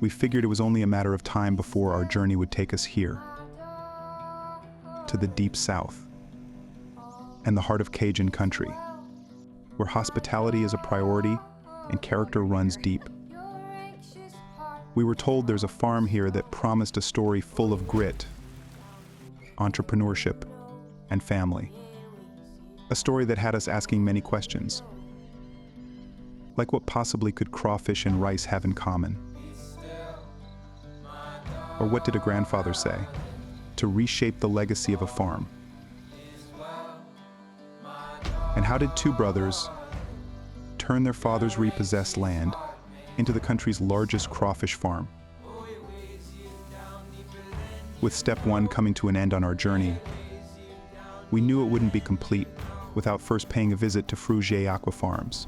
we figured it was only a matter of time before our journey would take us here, to the deep south, and the heart of Cajun country, where hospitality is a priority and character runs deep. We were told there's a farm here that promised a story full of grit, entrepreneurship, and family. A story that had us asking many questions. Like, what possibly could crawfish and rice have in common? Or what did a grandfather say to reshape the legacy of a farm? And how did two brothers turn their father's repossessed land into the country's largest crawfish farm? With step one coming to an end on our journey, we knew it wouldn't be complete without first paying a visit to Frugé Aquafarms.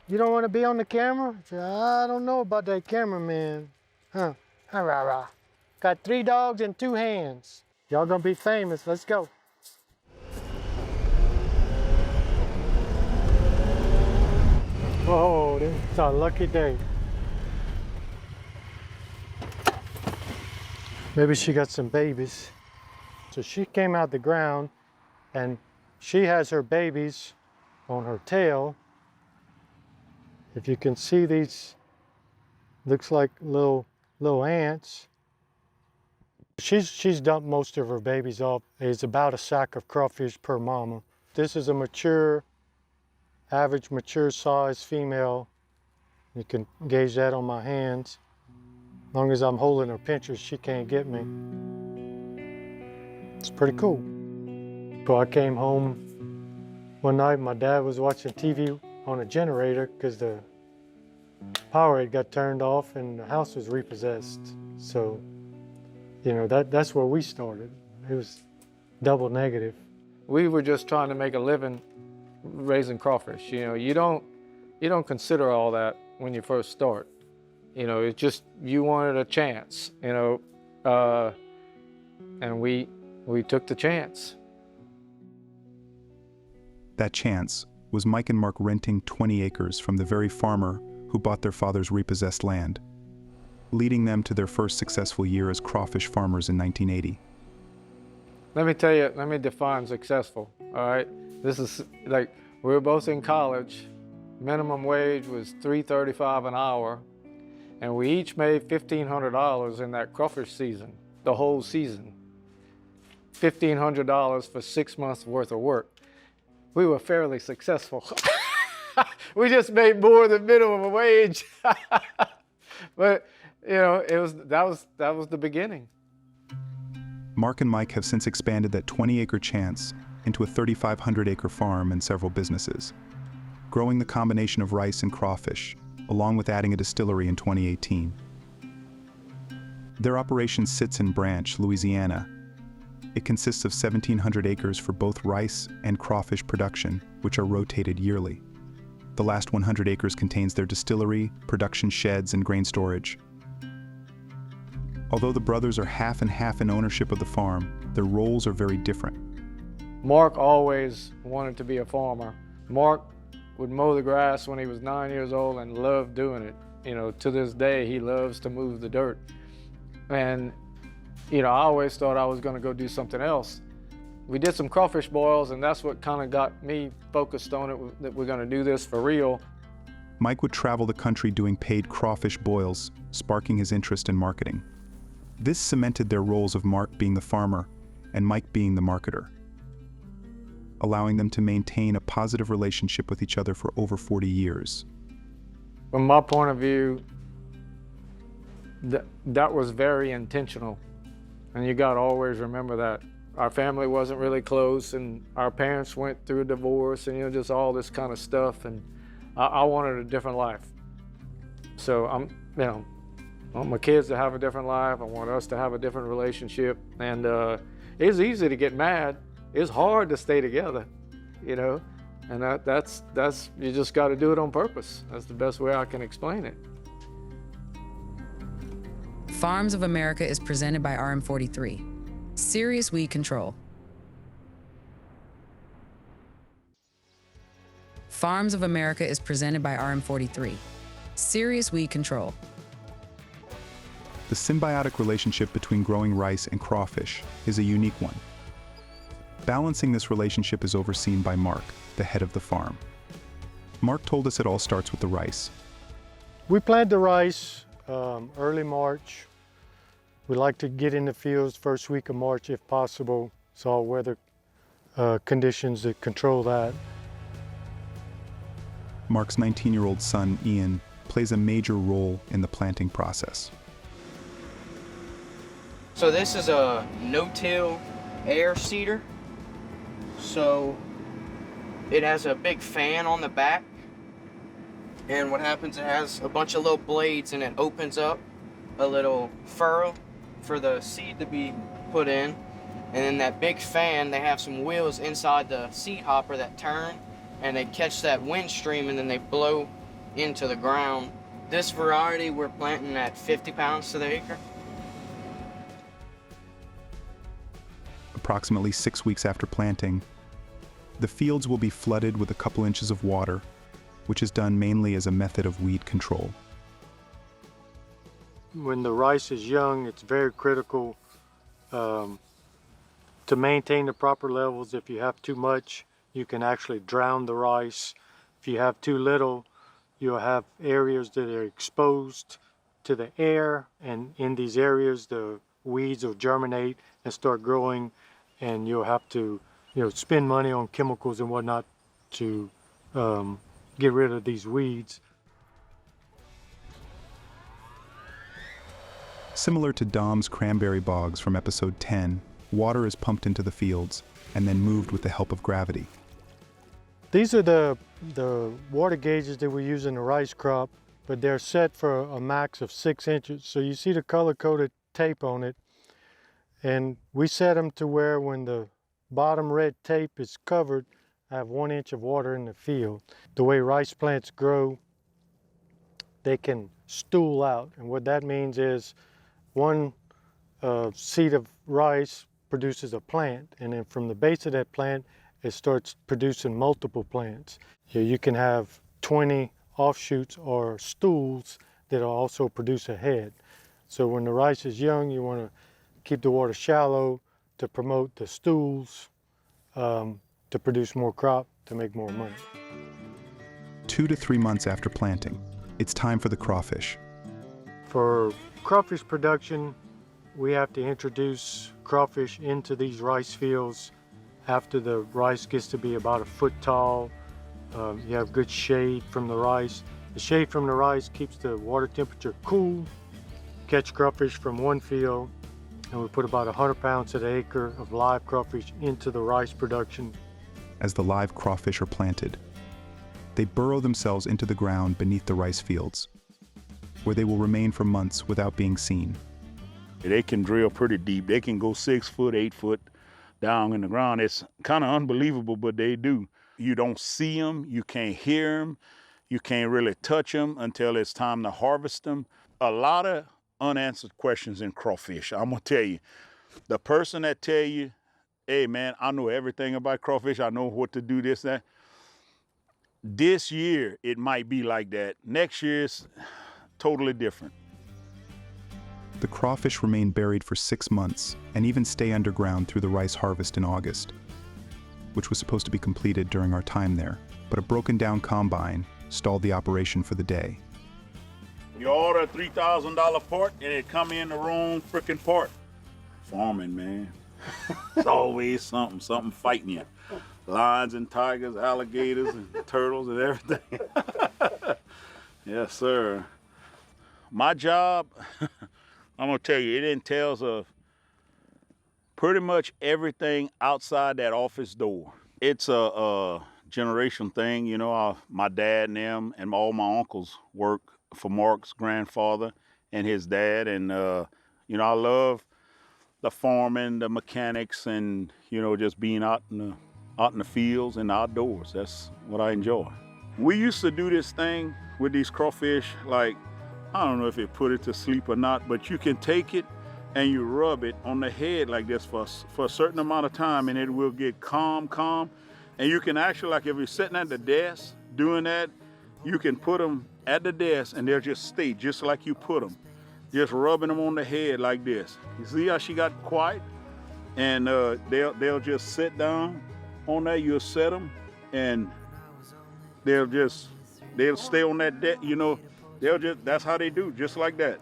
You don't want to be on the camera? I don't know about that cameraman. Huh? Rah. Got 3 dogs and 2 hands. Y'all gonna be famous. Let's go. Oh, it's a lucky day. Maybe she got some babies. So she came out the ground and she has her babies on her tail. If you can see, these looks like little ants. She's dumped most of her babies off. It's about a sack of crawfish per mama. This is a average mature size female. You can gauge that on my hands. As long as I'm holding her pincher, she can't get me. It's pretty cool. So I came home one night, my dad was watching TV on a generator because the power had got turned off and the house was repossessed. So, you know, that's where we started. It was double negative. We were just trying to make a living raising crawfish. You know, you don't consider all that when you first start. You know, it's just, you wanted a chance, you know, and we took the chance. That chance was Mike and Mark renting 20 acres from the very farmer who bought their father's repossessed land, leading them to their first successful year as crawfish farmers in 1980. Let me tell you, let me define successful, all right? This is like, we were both in college. Minimum wage was $3.35 an hour, and we each made $1,500 in that crawfish season, the whole season. $1,500 for 6 months worth of work. We were fairly successful. We just made more than minimum wage. But, you know, that was the beginning. Mark and Mike have since expanded that 20-acre chance into a 3,500-acre farm and several businesses, growing the combination of rice and crawfish, along with adding a distillery in 2018. Their operation sits in Branch, Louisiana. It consists of 1,700 acres for both rice and crawfish production, which are rotated yearly. The last 100 acres contains their distillery, production sheds, and grain storage. Although the brothers are half and half in ownership of the farm, their roles are very different. Mark always wanted to be a farmer. Mark would mow the grass when he was 9 years old and loved doing it. You know, to this day, he loves to move the dirt. And, you know, I always thought I was going to go do something else. We did some crawfish boils, and that's what kind of got me focused on it, that we're going to do this for real. Mike would travel the country doing paid crawfish boils, sparking his interest in marketing. This cemented their roles of Mark being the farmer and Mike being the marketer, allowing them to maintain a positive relationship with each other for over 40 years. From my point of view, that was very intentional. And you got to always remember that. Our family wasn't really close, and our parents went through a divorce, and just all this kind of stuff. And I wanted a different life. So I want my kids to have a different life. I want us to have a different relationship. And it's easy to get mad. It's hard to stay together, And that's you just got to do it on purpose. That's the best way I can explain it. Farms of America is presented by RM43. Serious weed control. Farms of America is presented by RM43. Serious weed control. The symbiotic relationship between growing rice and crawfish is a unique one. Balancing this relationship is overseen by Mark, the head of the farm. Mark told us it all starts with the rice. We plant the rice early March. We like to get in the fields first week of March if possible. It's all weather conditions that control that. Mark's 19-year-old son, Ian, plays a major role in the planting process. So this is a no-till air seeder. So it has a big fan on the back. And what happens, it has a bunch of little blades and it opens up a little furrow for the seed to be put in. And then that big fan, they have some wheels inside the seed hopper that turn, and they catch that wind stream and then they blow into the ground. This variety we're planting at 50 pounds to the acre. Approximately 6 weeks after planting, the fields will be flooded with a couple inches of water, which is done mainly as a method of weed control. When the rice is young, it's very critical to maintain the proper levels. If you have too much, you can actually drown the rice. If you have too little, you'll have areas that are exposed to the air, and in these areas the weeds will germinate and start growing, and you'll have to spend money on chemicals and whatnot to get rid of these weeds. Similar to Dom's cranberry bogs from episode 10, water is pumped into the fields and then moved with the help of gravity. These are the water gauges that we use in the rice crop, but they're set for a max of 6 inches. So you see the color-coded tape on it, and we set them to where when the bottom red tape is covered, I have 1 inch of water in the field. The way rice plants grow, they can stool out, and what that means is one seed of rice produces a plant, and then from the base of that plant, it starts producing multiple plants. You can have 20 offshoots or stools that'll also produce a head. So when the rice is young, you want to keep the water shallow to promote the stools, to produce more crop, to make more money. 2 to 3 months after planting, it's time for the crawfish. For crawfish production, we have to introduce crawfish into these rice fields after the rice gets to be about 1 foot tall. You have good shade from the rice. The shade from the rice keeps the water temperature cool. Catch crawfish from one field, and we put about 100 pounds to the acre of live crawfish into the rice production. As the live crawfish are planted, they burrow themselves into the ground beneath the rice fields, where they will remain for months without being seen. They can drill pretty deep. They can go 6 foot, 8 foot down in the ground. It's kind of unbelievable, but they do. You don't see them, you can't hear them, you can't really touch them until it's time to harvest them. A lot of unanswered questions in crawfish. I'm gonna tell you, the person that tell you, hey man, I know everything about crawfish, I know what to do, this, that. This year, it might be like that. Next year, it's totally different. The crawfish remain buried for 6 months and even stay underground through the rice harvest in August, which was supposed to be completed during our time there, but a broken down combine stalled the operation for the day. You all order a $3,000 part and it come in the wrong freaking part. Farming, man. It's always something fighting you. Lions and tigers, alligators and turtles and everything. Yes, sir. My job, I'm gonna tell you, it entails of pretty much everything outside that office door. It's a generation thing, you know. My dad and them and all my uncles work for Mark's grandfather and his dad, and you know, I love the farming, the mechanics, and you know, just being out in the fields and outdoors. That's what I enjoy. We used to do this thing with these crawfish, like, I don't know if it put it to sleep or not, but you can take it and you rub it on the head like this for a certain amount of time, and it will get calm. And you can actually, like if you're sitting at the desk doing that, you can put them at the desk and they'll just stay just like you put them. Just rubbing them on the head like this. You see how she got quiet? And they'll just sit down on there. You'll set them and they'll stay on that deck, you know. That's how they do, just like that.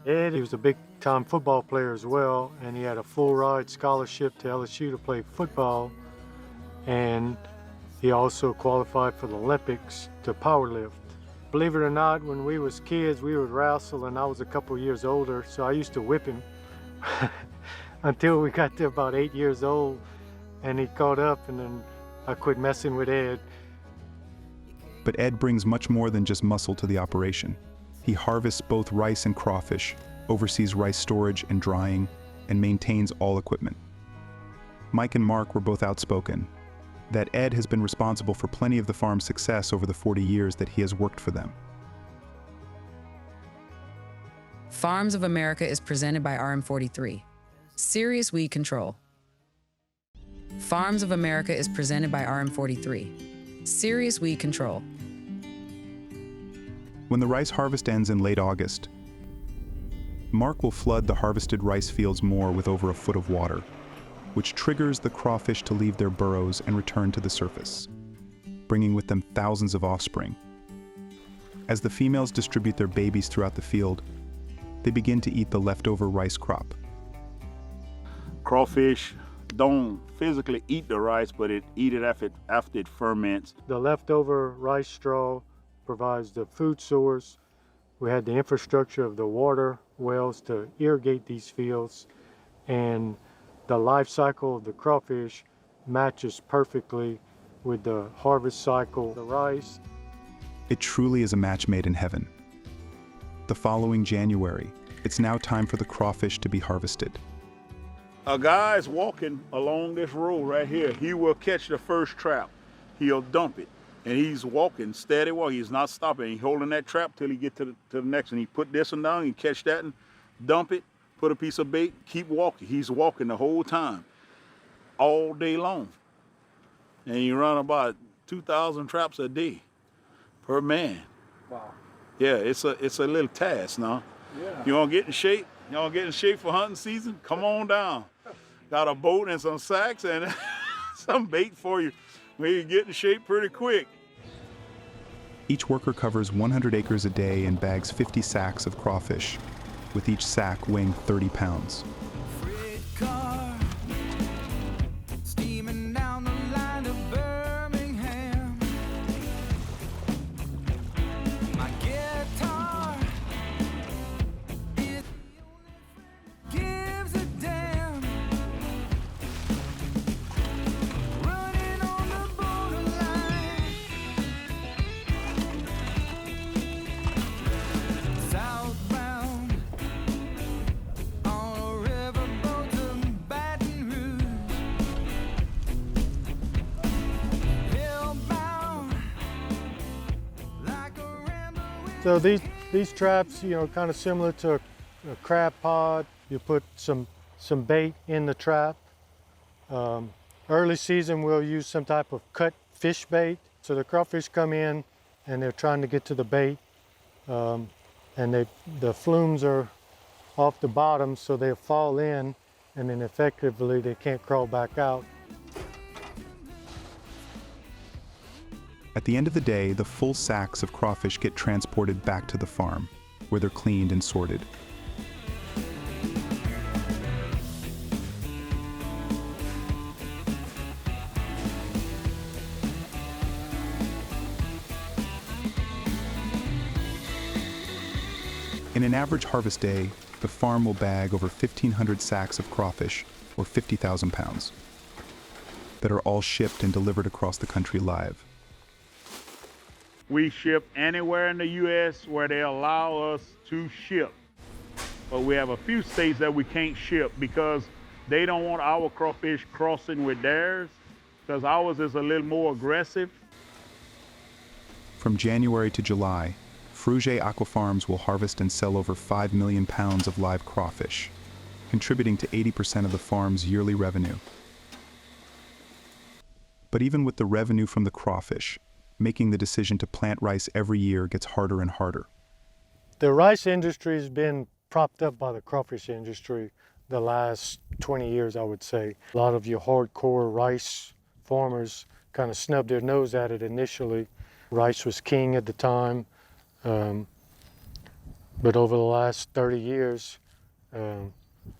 Ed, he was a big-time football player as well, and he had a full-ride scholarship to LSU to play football, and he also qualified for the Olympics to powerlift. Believe it or not, when we was kids, we would wrestle, and I was a couple years older, so I used to whip him until we got to about 8 years old, and he caught up, and then I quit messing with Ed. But Ed brings much more than just muscle to the operation. He harvests both rice and crawfish, oversees rice storage and drying, and maintains all equipment. Mike and Mark were both outspoken that Ed has been responsible for plenty of the farm's success over the 40 years that he has worked for them. Farms of America is presented by RM43. Serious weed control. Farms of America is presented by RM43. Serious weed control. When the rice harvest ends in late August, Mark will flood the harvested rice fields more with over a foot of water, which triggers the crawfish to leave their burrows and return to the surface, bringing with them thousands of offspring. As the females distribute their babies throughout the field, they begin to eat the leftover rice crop. Crawfish don't physically eat the rice, but it eat it after it ferments. The leftover rice straw provides the food source. We had the infrastructure of the water wells to irrigate these fields, and the life cycle of the crawfish matches perfectly with the harvest cycle of the rice. It truly is a match made in heaven. The following January, it's now time for the crawfish to be harvested. A guy's walking along this road right here. He will catch the first trap. He'll dump it. And he's walking, steady walk. He's not stopping. He's holding that trap till he get to the next one. He put this one down, he catch that and dump it, put a piece of bait, keep walking. He's walking the whole time, all day long. And you run about 2,000 traps a day per man. Wow. Yeah, it's a little task now. Yeah. You wanna get in shape? You wanna get in shape for hunting season? Come on down. Got a boat and some sacks and some bait for you. We can get in shape pretty quick. Each worker covers 100 acres a day and bags 50 sacks of crawfish, with each sack weighing 30 pounds. Freight car steaming down the line to Birmingham. My guitar is the only friend who gives a damn. Running on the borderline. Southbound on a riverboat to Baton Rouge. Hillbound like a rambler with So these traps, you know, kind of similar to a crab pod. You put some bait in the trap. Early season, we'll use some type of cut fish bait. So the crawfish come in and they're trying to get to the bait. And the flumes are off the bottom, so they'll fall in, and then effectively they can't crawl back out. At the end of the day, the full sacks of crawfish get transported back to the farm, where they're cleaned and sorted. In an average harvest day, the farm will bag over 1,500 sacks of crawfish, or 50,000 pounds, that are all shipped and delivered across the country live. We ship anywhere in the U.S. where they allow us to ship. But we have a few states that we can't ship because they don't want our crawfish crossing with theirs, because ours is a little more aggressive. From January to July, Frugé Aquafarms will harvest and sell over 5 million pounds of live crawfish, contributing to 80% of the farm's yearly revenue. But even with the revenue from the crawfish, making the decision to plant rice every year gets harder and harder. The rice industry has been propped up by the crawfish industry the last 20 years, I would say. A lot of your hardcore rice farmers kind of snubbed their nose at it initially. Rice was king at the time. But over the last 30 years,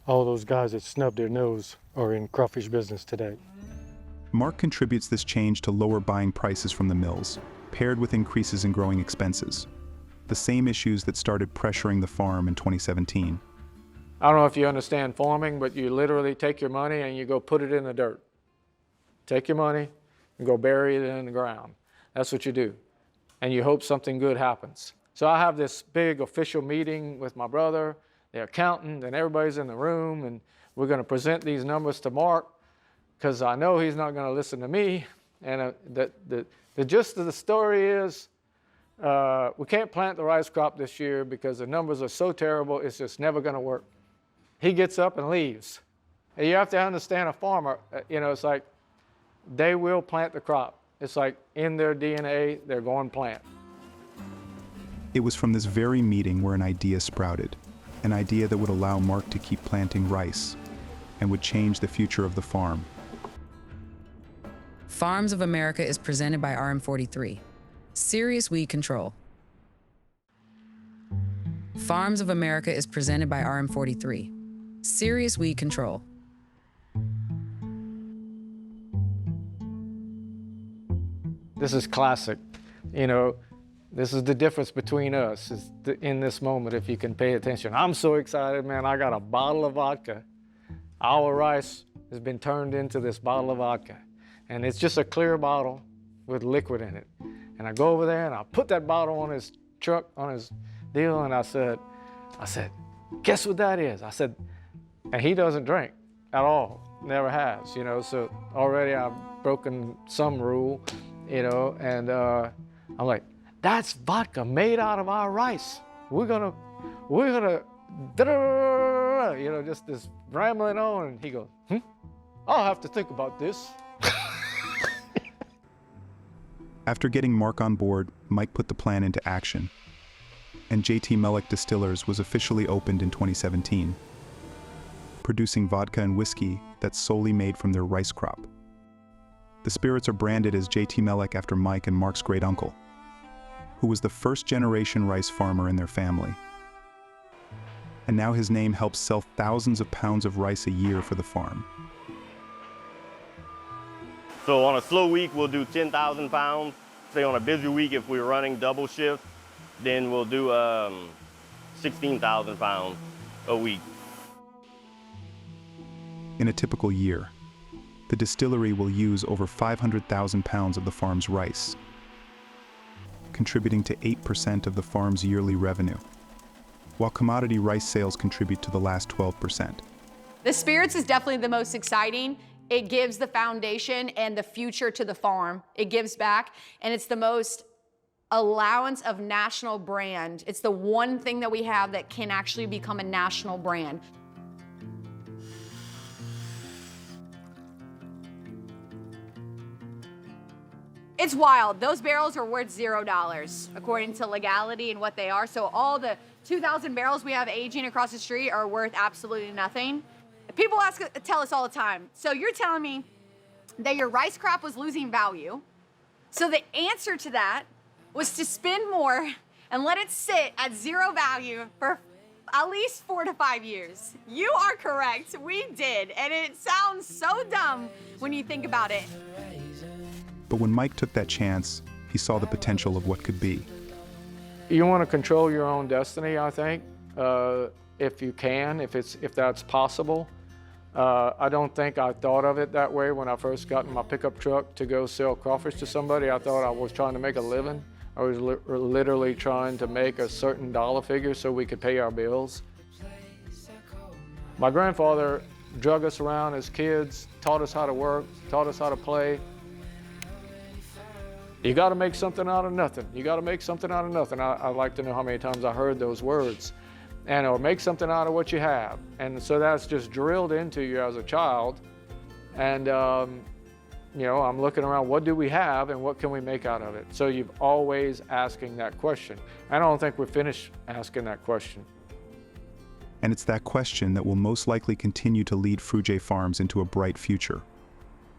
all those guys that snubbed their nose are in crawfish business today. Mark contributes this change to lower buying prices from the mills, paired with increases in growing expenses, the same issues that started pressuring the farm in 2017. I don't know if you understand farming, but you literally take your money and you go put it in the dirt. Take your money and go bury it in the ground. That's what you do. And you hope something good happens. So I have this big official meeting with my brother, the accountant, and everybody's in the room, and we're going to present these numbers to Mark, because I know he's not going to listen to me. And the gist of the story is we can't plant the rice crop this year because the numbers are so terrible, it's just never going to work. He gets up and leaves. And you have to understand a farmer, it's like they will plant the crop. It's like in their DNA, they're going to plant. It was from this very meeting where an idea sprouted, an idea that would allow Mark to keep planting rice and would change the future of the farm. Farms of America is presented by RM43. Serious weed control. Farms of America is presented by RM43. Serious weed control. This is classic. This is the difference between us in this moment, if you can pay attention. I'm so excited, man. I got a bottle of vodka. Our rice has been turned into this bottle of vodka. And it's just a clear bottle with liquid in it. And I go over there and I put that bottle on his truck, on his deal, and I said, guess what that is? I said, and he doesn't drink at all, never has, so already I've broken some rule, and I'm like, that's vodka made out of our rice. We're gonna, just this rambling on, and he goes, I'll have to think about this. After getting Mark on board, Mike put the plan into action, and JT Meleck Distillers was officially opened in 2017, producing vodka and whiskey that's solely made from their rice crop. The spirits are branded as JT Meleck after Mike and Mark's great uncle, who was the first-generation rice farmer in their family. And now his name helps sell thousands of pounds of rice a year for the farm. So on a slow week, we'll do 10,000 pounds. Say on a busy week, if we're running double shift, then we'll do 16,000 pounds a week. In a typical year, the distillery will use over 500,000 pounds of the farm's rice, contributing to 8% of the farm's yearly revenue, while commodity rice sales contribute to the last 12%. The spirits is definitely the most exciting. It gives the foundation and the future to the farm. It gives back, and it's the most allowance of national brand. It's the one thing that we have that can actually become a national brand. It's wild. Those barrels are worth $0 according to legality and what they are. So all the 2,000 barrels we have aging across the street are worth absolutely nothing. People tell us all the time, so you're telling me that your rice crop was losing value, So the answer to that was to spend more and let it sit at zero value for at least 4 to 5 years. You are correct, we did, and it sounds so dumb when you think about it. But when Mike took that chance, he saw the potential of what could be. You want to control your own destiny, I think, if you can, if that's possible. I don't think I thought of it that way when I first got in my pickup truck to go sell crawfish to somebody. I thought I was trying to make a living. I was literally trying to make a certain dollar figure so we could pay our bills. My grandfather drug us around as kids, taught us how to work, taught us how to play. You got to make something out of nothing. You got to make something out of nothing. I'd like to know how many times I heard those words. Or make something out of what you have. And so that's just drilled into you as a child. And I'm looking around, what do we have and what can we make out of it? So you're always asking that question. I don't think we're finished asking that question. And it's that question that will most likely continue to lead Fruge Farms into a bright future,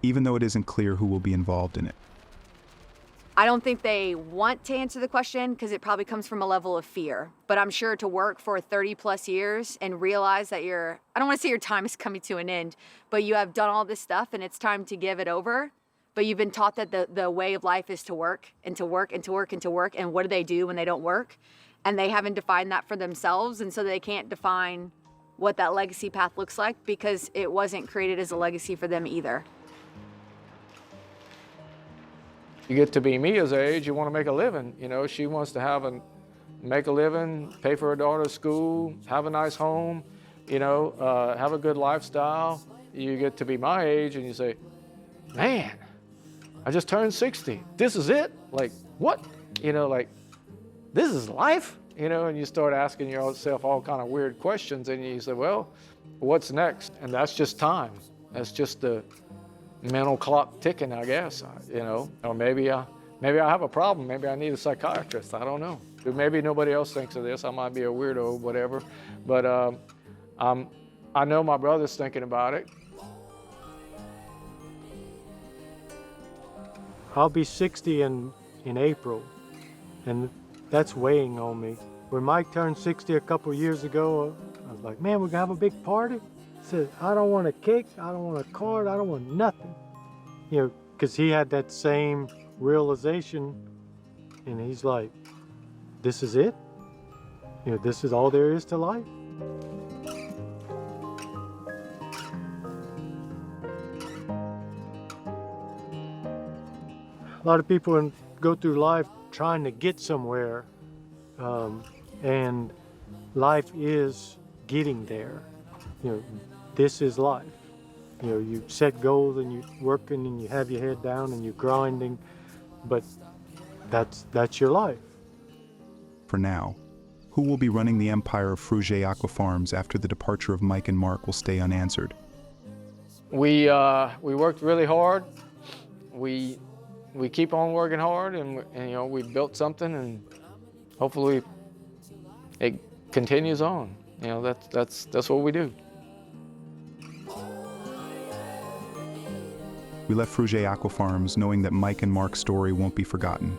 even though it isn't clear who will be involved in it. I don't think they want to answer the question because it probably comes from a level of fear. But I'm sure to work for 30 plus years and realize that I don't want to say your time is coming to an end, but you have done all this stuff and it's time to give it over. But you've been taught that the way of life is to work and to work and to work and to work. And what do they do when they don't work? And they haven't defined that for themselves. And so they can't define what that legacy path looks like because it wasn't created as a legacy for them either. You get to be Mia's age, you want to make a living. She wants to make a living, pay for her daughter's school, have a nice home, have a good lifestyle. You get to be my age and you say, man, I just turned 60. This is it? Like, what? This is life? And you start asking yourself all kind of weird questions and you say, well, what's next? And that's just time. That's just the mental clock ticking, I guess, or maybe I have a problem. Maybe I need a psychiatrist. I don't know. Maybe nobody else thinks of this. I might be a weirdo, whatever. But I know my brother's thinking about it. I'll be 60 in April, and that's weighing on me. When Mike turned 60 a couple years ago, I was like, man, we're gonna have a big party? He said, I don't want a cake, I don't want a card, I don't want nothing. Because he had that same realization, and he's like, this is it? This is all there is to life? A lot of people go through life trying to get somewhere, and life is getting there. This is life. You set goals and you're working and you have your head down and you're grinding, but that's your life. For now, who will be running the empire of Frugé Aquafarms after the departure of Mike and Mark will stay unanswered. We worked really hard. We keep on working hard, and we built something, and hopefully it continues on. That's what we do. We left Frugé Aquafarms knowing that Mike and Mark's story won't be forgotten.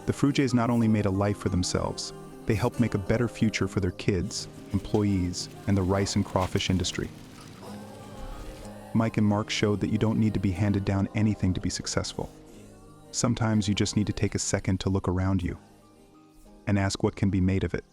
The Fruges not only made a life for themselves, they helped make a better future for their kids, employees, and the rice and crawfish industry. Mike and Mark showed that you don't need to be handed down anything to be successful. Sometimes you just need to take a second to look around you and ask what can be made of it.